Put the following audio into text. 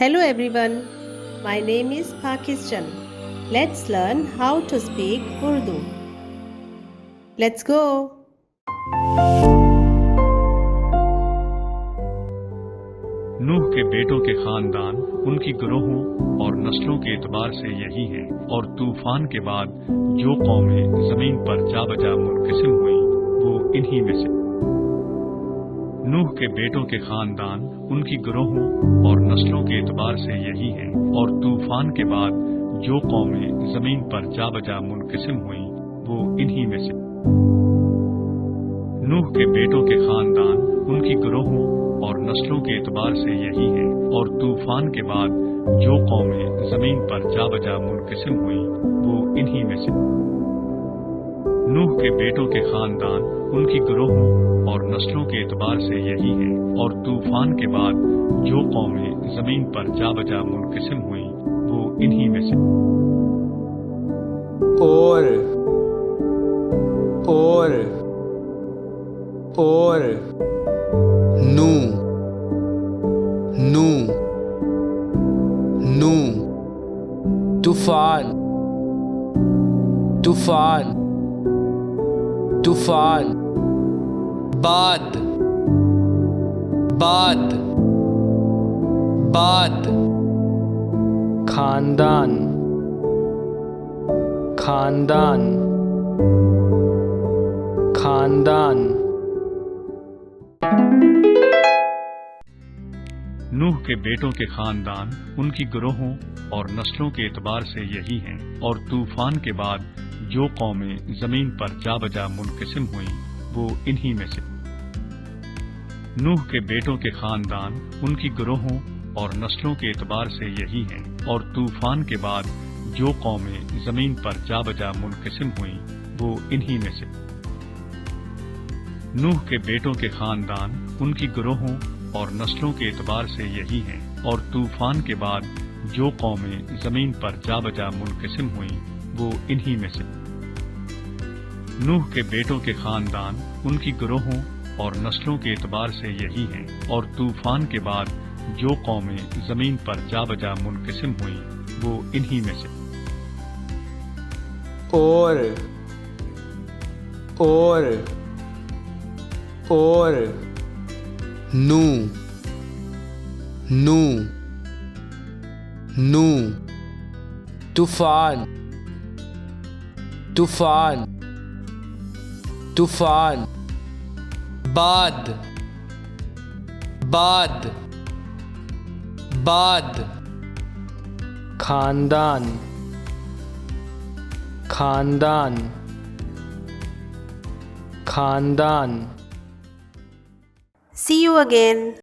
Hello everyone, my name is Pakistan. Let's learn how to speak Urdu. Let's go. नूह के बेटों के खानदान उनकी ग्रोहों और नस्लों के एतबार से यही हैं, और तूफान के बाद जो कौमें जमीन पर जा बजा मुनक़सिम हुई वो इन्हीं में से। नूह के बेटों के खानदान उनकी ग्रोहों और नस्लों के एतबार से यही हैं, और तूफान के बाद जो कौमें जमीन पर जा बजा मुनक़सिम हुई वो इन्हीं में से। नूह के बेटों के खानदान उनकी ग्रोहों और नस्लों के एतबार से यही हैं, और तूफान के बाद जो कौमें जमीन पर जा बजा मुनक़सिम हुई वो इन्हीं में से। नूह के बेटों के खानदान उनकी ग्रोहों और नस्लों के एतबार से यही हैं, और तूफान के बाद जो कौमें जमीन पर जा बजा मुनक़सिम हुई वो इन्हीं में से। और नू नू नू तूफान तूफान तूफान बाद बाद बाद खानदान खानदान खानदान नूह के बेटों के खानदान उनकी ग्रोहों और नस्लों के एतबार से यही हैं, और तूफान के बाद जो कौमें जमीन पर जा बजा मुनक़सिम हुई वो इन्हीं में से। नूह के बेटों के खानदान उनकी ग्रोहों और नस्लों के एतबार से यही हैं, और तूफान के बाद जो कौमें जमीन पर जा बजा मुनक़सिम हुई वो इन्हीं में से। नूह के बेटों के खानदान उनकी ग्रोहों और नस्लों के एतबार से यही हैं, और तूफान के बाद जो कौमें जमीन पर जा बजा मुनक़सिम हुई वो इन्हीं में से। नूह के बेटों के खानदान उनकी ग्रोहों और नस्लों के एतबार से यही हैं, और तूफान के बाद जो कौमें जमीन पर जा बजा मुनक़सिम हुई वो इन्हीं में से। और नू नू नू तूफान तूफान तूफान बाद बाद बाद खानदान खानदान खानदान। See you again.